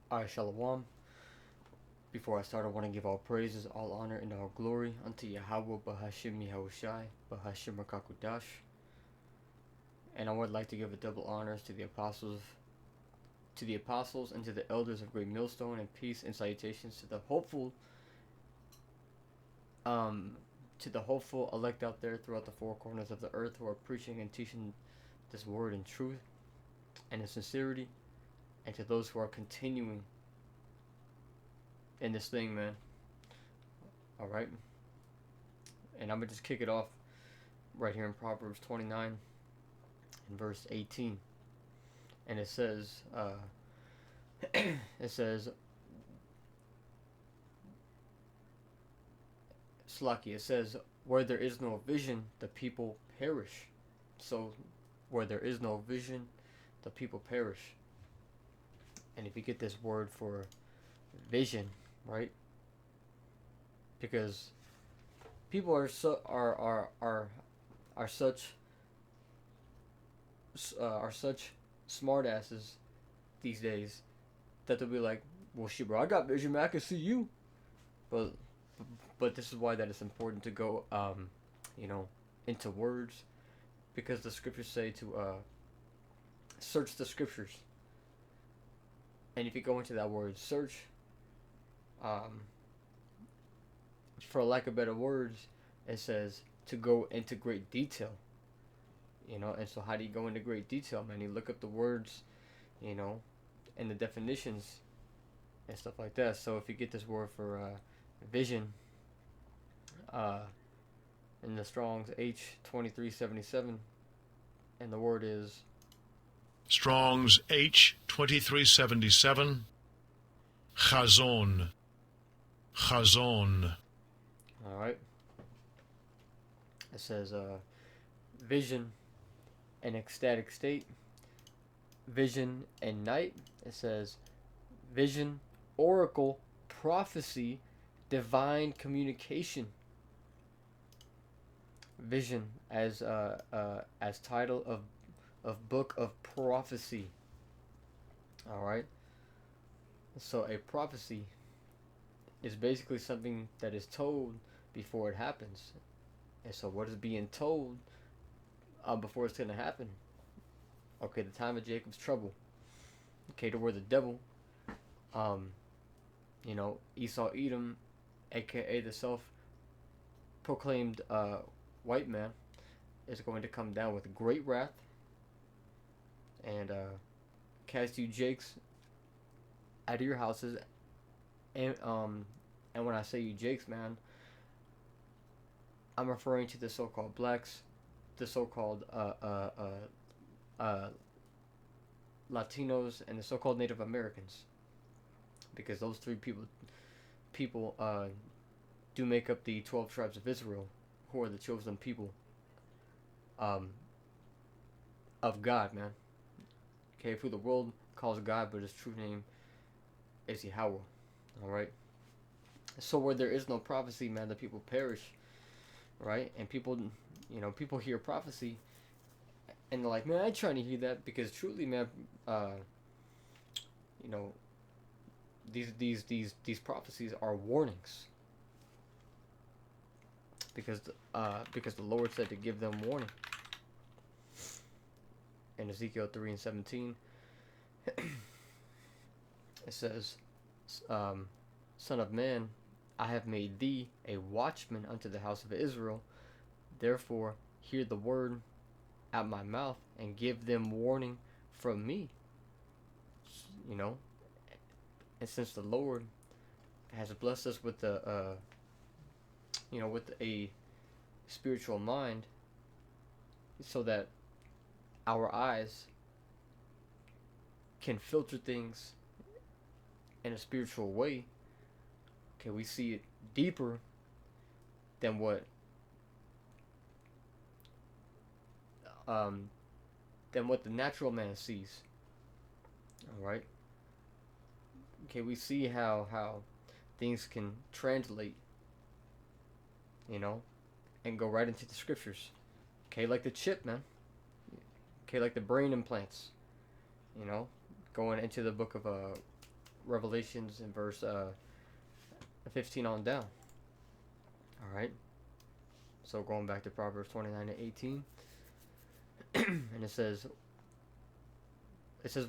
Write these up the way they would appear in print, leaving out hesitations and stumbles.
Alright, Shalom. Before I start, I want to give all praises, all honor, and all glory unto Yahweh Bahashim Yahushai Bahashim Rakakudash. And I would like to give a double honors to the apostles and to the elders of Great Millstone, and peace and salutations um, to the hopeful elect out there throughout the four corners of the earth who are preaching and teaching this word in truth and in sincerity, and to those who are continuing in this thing, man. All right, and I'm gonna just kick it off right here in Proverbs 29 and verse 18, and it says, it says, Slaki, it says, where there is no vision, the people perish. So, where there is no vision, the people perish. And if you get this word for vision, right? Because people are such smartasses these days that they'll be like, well, shit, bro, I got vision, man. I can see you. But this is why that it's important to go, you know, into words, because the scriptures say to search the scriptures. And if you go into that word search, um, for lack of better words, it says to go into great detail. You know, and so how do you go into great detail, man? You look up the words, you know, and the definitions and stuff like that. So if you get this word for vision, uh, in the Strong's H2377, and the word is Strong's H2377, Chazon. Chazon. all right. It says vision and ecstatic state, vision and night. It says vision, oracle, prophecy, divine communication. Vision as title of book of prophecy. All right. So a prophecy is basically something that is told before it happens. And so what is being told before it's going to happen? Okay, the time of Jacob's trouble. Okay, to where the devil, you know, Esau Edom, aka the self-proclaimed white man, is going to come down with great wrath and cast you Jakes out of your houses. And when I say you Jakes, man, I'm referring to the so-called blacks, the so-called Latinos, and the so-called Native Americans, because those three people do make up the 12 tribes of Israel, who are the chosen people um, of God, man. Okay, who the world calls God, but his true name is Yahweh. All right. So where there is no prophecy, man, the people perish, right? And people, you know, people hear prophecy, and they're like, man, I ain't trying to hear that, because truly, man, you know, these prophecies are warnings, because the Lord said to give them warning in Ezekiel 3:17. It says, Son of man, I have made thee a watchman unto the house of Israel. Therefore, hear the word at my mouth, and give them warning from me. You know, and since the Lord has blessed us with with a spiritual mind, so that our eyes can filter things in a spiritual way. Okay, we see it deeper than what um, the natural man sees. All right. Okay, we see how things can translate, you know, and go right into the scriptures. Okay, like the chip, man. Okay, like the brain implants. You know, going into the book of Revelations in verse 15 on down. All right. So going back to Proverbs 29 and 18, and it says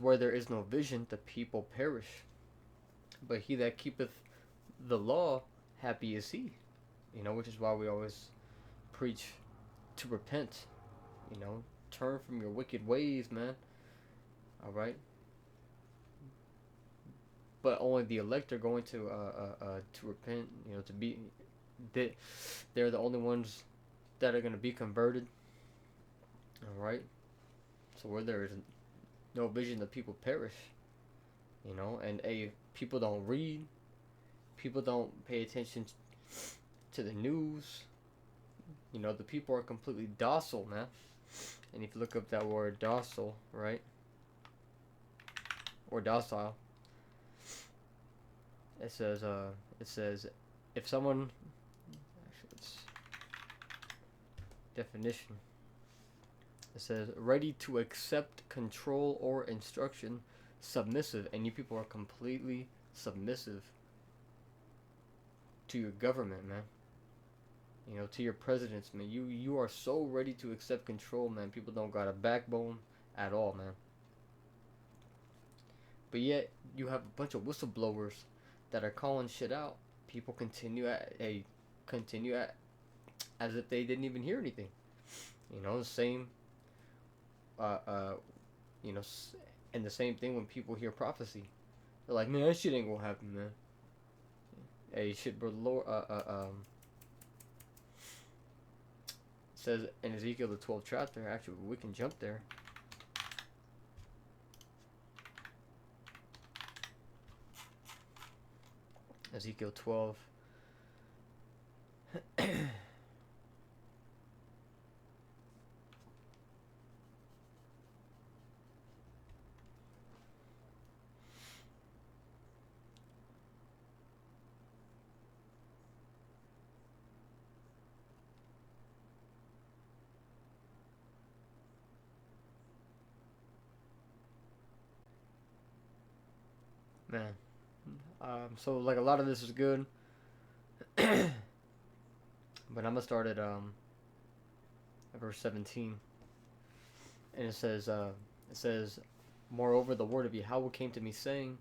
where there is no vision, the people perish. But he that keepeth the law, happy is he. Which is why we always preach to repent. Turn from your wicked ways, man. All right. But only the elect are going to repent. To be, they're the only ones that are going to be converted. All right. So where there is no vision, the people perish. And people don't read. People don't pay attention to the news. The people are completely docile, man. And if you look up that word docile, right? Or docile, it says if someone, actually it's definition. It says ready to accept control or instruction, submissive, and you people are completely submissive to your government, man. To your presidents, man. You are so ready to accept control, man. People don't got a backbone at all, man. But yet you have a bunch of whistleblowers that are calling shit out. People continue as if they didn't even hear anything. The same. And the same thing when people hear prophecy, they're like, man, that shit ain't gonna happen, man. Hey, shit, bro. Lord, says in Ezekiel the 12th chapter. Actually, we can jump there. Ezekiel 12. Man. So like a lot of this is good. But I'm gonna start at verse 17. And it says, moreover, the word of Yahweh came to me, saying,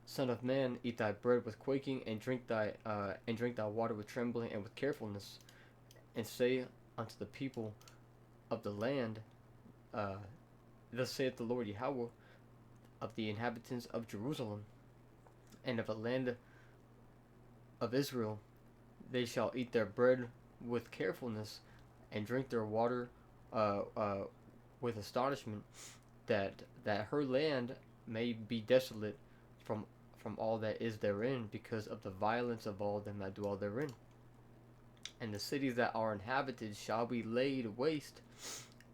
Son of man, eat thy bread with quaking, and drink thy water with trembling and with carefulness, and say unto the people of the land, thus saith the Lord Yahweh, of the inhabitants of Jerusalem, and of the land of Israel, they shall eat their bread with carefulness, and drink their water with astonishment, that her land may be desolate from all that is therein, because of the violence of all them that dwell therein. And the cities that are inhabited shall be laid waste,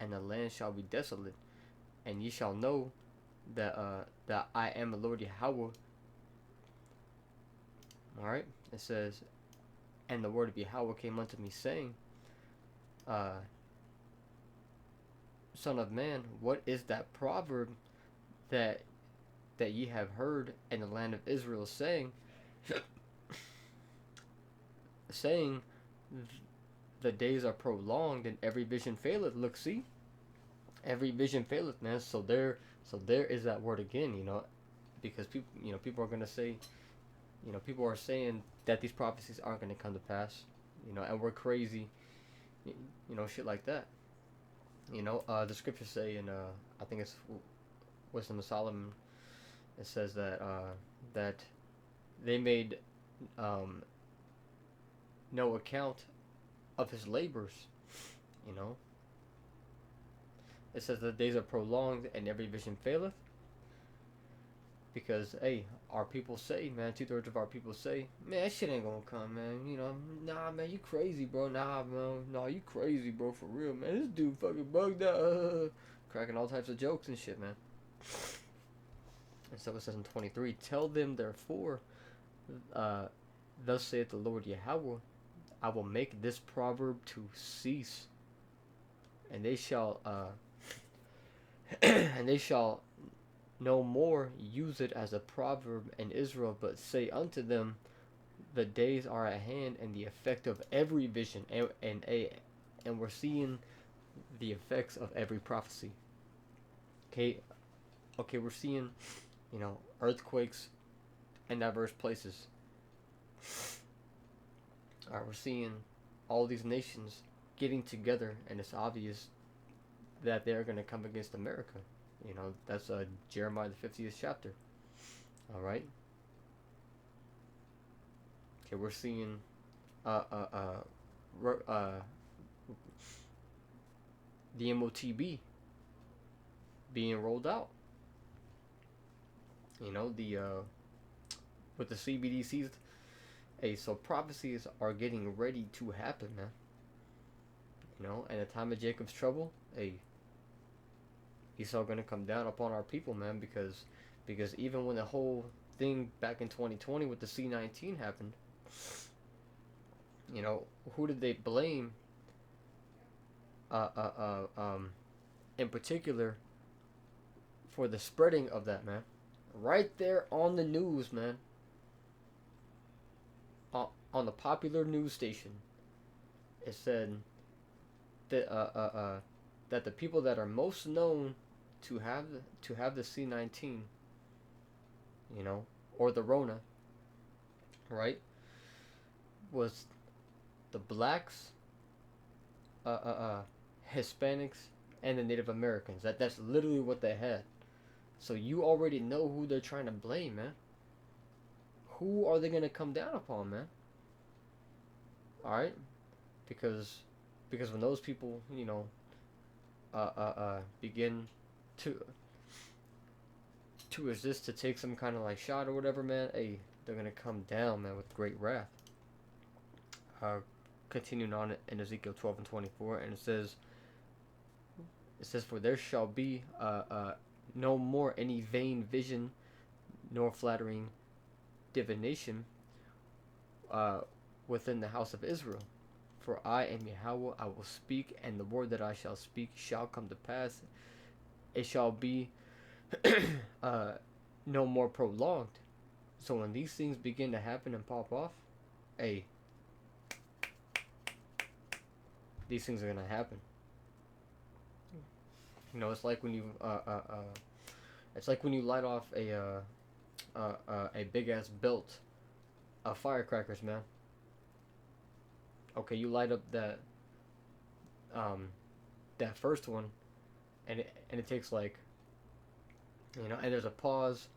and the land shall be desolate. And ye shall know that I am the Lord Yahweh. Alright, it says, and the word of Yahweh came unto me, saying, Son of man, what is that proverb that ye have heard in the land of Israel, saying, the days are prolonged and every vision faileth. Look, see, every vision faileth, man. So there is that word again, because people are gonna say, people are saying that these prophecies aren't gonna come to pass, and we're crazy, shit like that. The scriptures say in I think it's Wisdom of Solomon. It says that they made no account of his labors. It says the days are prolonged and every vision faileth. Because, hey, our people say, man, 2/3 of our people say, man, that shit ain't gonna come, man. Nah, man, you crazy, bro. Nah, man, nah, you crazy, bro, for real, man. This dude fucking bugged out. Cracking all types of jokes and shit, man. And so it says in 23, tell them, therefore, thus saith the Lord Yahweh, I will make this proverb to cease, and they shall And they shall no more use it as a proverb in Israel, but say unto them, the days are at hand, and the effect of every vision, and we're seeing the effects of every prophecy. Okay, we're seeing, earthquakes in diverse places. All right, we're seeing all these nations getting together, and it's obvious that they're going to come against America. That's Jeremiah the 50th chapter. All right. Okay, we're seeing the MOTB being rolled out. The with the CBDCs. Hey, so prophecies are getting ready to happen, man. And the time of Jacob's trouble, hey, he's all gonna come down upon our people, man, because even when the whole thing back in 2020 with the C-19 happened, who did they blame? In particular, for the spreading of that, man. Right there on the news, man. On the popular news station, it said that that the people that are most known to have the C-19, or the Rona, right, was the blacks, Hispanics, and the Native Americans. That's literally what they had. So you already know who they're trying to blame, man. Who are they gonna come down upon, man? All right, because when those people, begin to resist, to take some kind of like shot or whatever, man, hey, they're gonna come down, man, with great wrath. Continuing on in Ezekiel 12 and 24, and it says, for there shall be no more any vain vision, nor flattering divination within the house of Israel. For I am Yahweh, I will speak, and the word that I shall speak shall come to pass. It shall be no more prolonged. So when these things begin to happen and pop off, hey, these things are gonna happen. It's like when you light off a big ass belt of firecrackers, man. Okay, you light up that first one, and it takes like, and there's a pause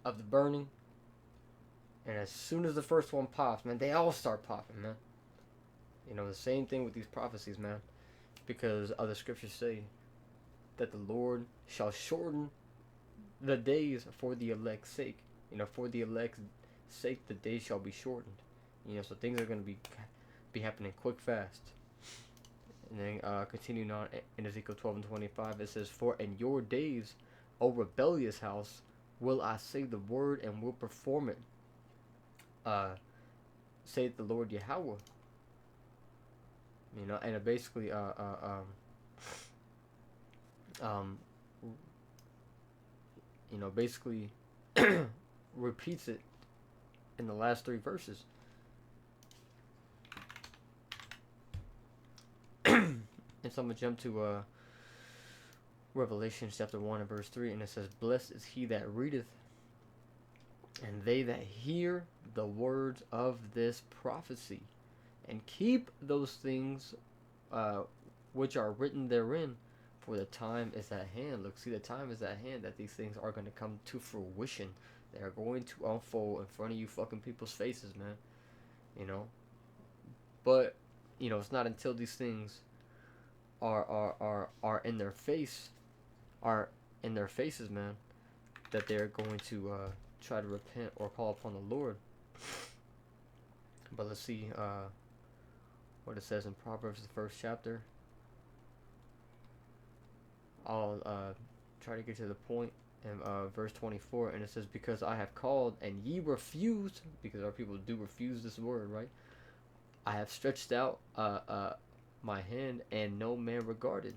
of the burning, and as soon as the first one pops, man, they all start popping, man. The same thing with these prophecies, man, because other scriptures say that the Lord shall shorten the days for the elect's sake. For the elect's sake, the days shall be shortened. So things are going to be happening quick, fast. And then continuing on in Ezekiel 12 and 25, it says, for in your days, O rebellious house, will I say the word and will perform it, saith the Lord Yahweh. And it basically basically repeats it in the last 3 verses. And so I'm going to jump to Revelation chapter 1 and verse 3, and it says, blessed is he that readeth, and they that hear the words of this prophecy, and keep those things which are written therein, for the time is at hand. Look, see, the time is at hand that these things are going to come to fruition. They are going to unfold in front of you fucking people's faces, man. But, it's not until these things are in their face, are in their faces, man, that they're going to try to repent or call upon the Lord. But let's see what it says in Proverbs, the 1st chapter. I'll try to get to the point in verse 24, and it says, because I have called and ye refused, because our people do refuse this word, right? I have stretched out my hand and no man regarded.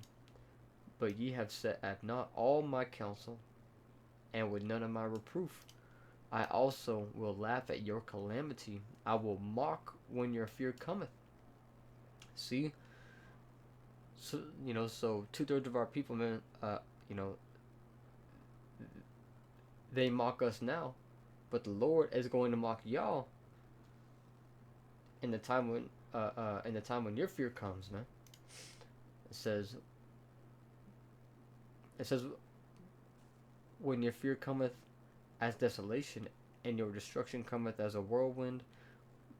But ye have set at naught all my counsel, and with none of my reproof. I also will laugh at your calamity. I will mock when your fear cometh. See, so so 2/3 of our people, man, you know, they mock us now, but the Lord is going to mock y'all in the time when your fear comes, man. It says, it says, when your fear cometh as desolation, and your destruction cometh as a whirlwind,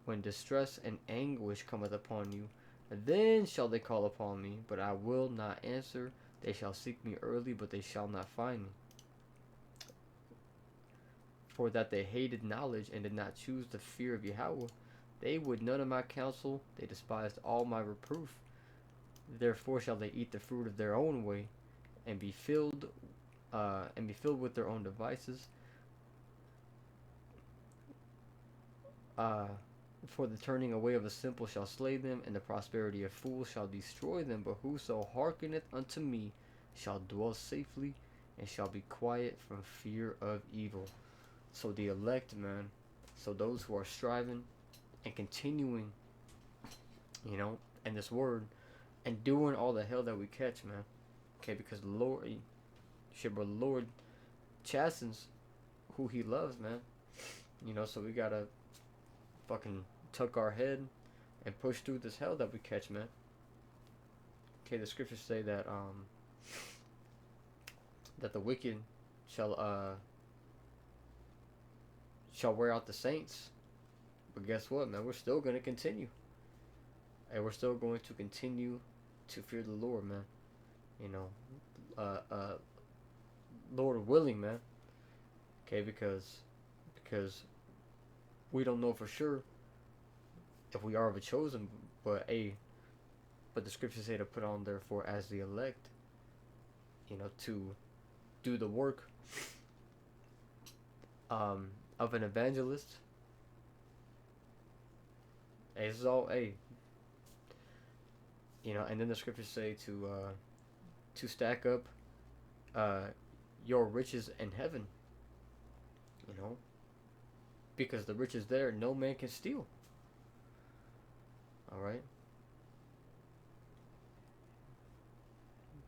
when distress and anguish cometh upon you, then shall they call upon me, but I will not answer. They shall seek me early, but they shall not find me. For that they hated knowledge and did not choose the fear of Yahweh, they would none of my counsel, they despised all my reproof. Therefore shall they eat the fruit of their own way, and be filled with their own devices. For the turning away of the simple shall slay them, and the prosperity of fools shall destroy them. But whoso hearkeneth unto me shall dwell safely, and shall be quiet from fear of evil. So the elect, man, so those who are striving and continuing, in this word, and doing all the hell that we catch, man. Okay, because the Lord chastens who he loves, man. So we gotta fucking tuck our head and push through this hell that we catch, man. Okay, the scriptures say that that the wicked shall wear out the saints. But guess what, man? We're still gonna continue. And we're still going to continue to fear the Lord, man. Lord willing, man. Okay, because we don't know for sure if we are of a chosen, but the scriptures say to put on therefore as the elect, to do the work of an evangelist. Hey, this is all, and then the scriptures say to stack up your riches in heaven, because the riches there no man can steal. All right.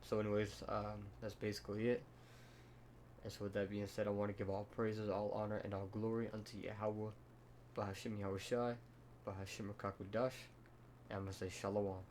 So anyways, that's basically it. And so with that being said, I want to give all praises, all honor, and all glory unto Yahweh, Bahashim Yahushai, Bahashim Rakakudash, and I'm going to say Shalom.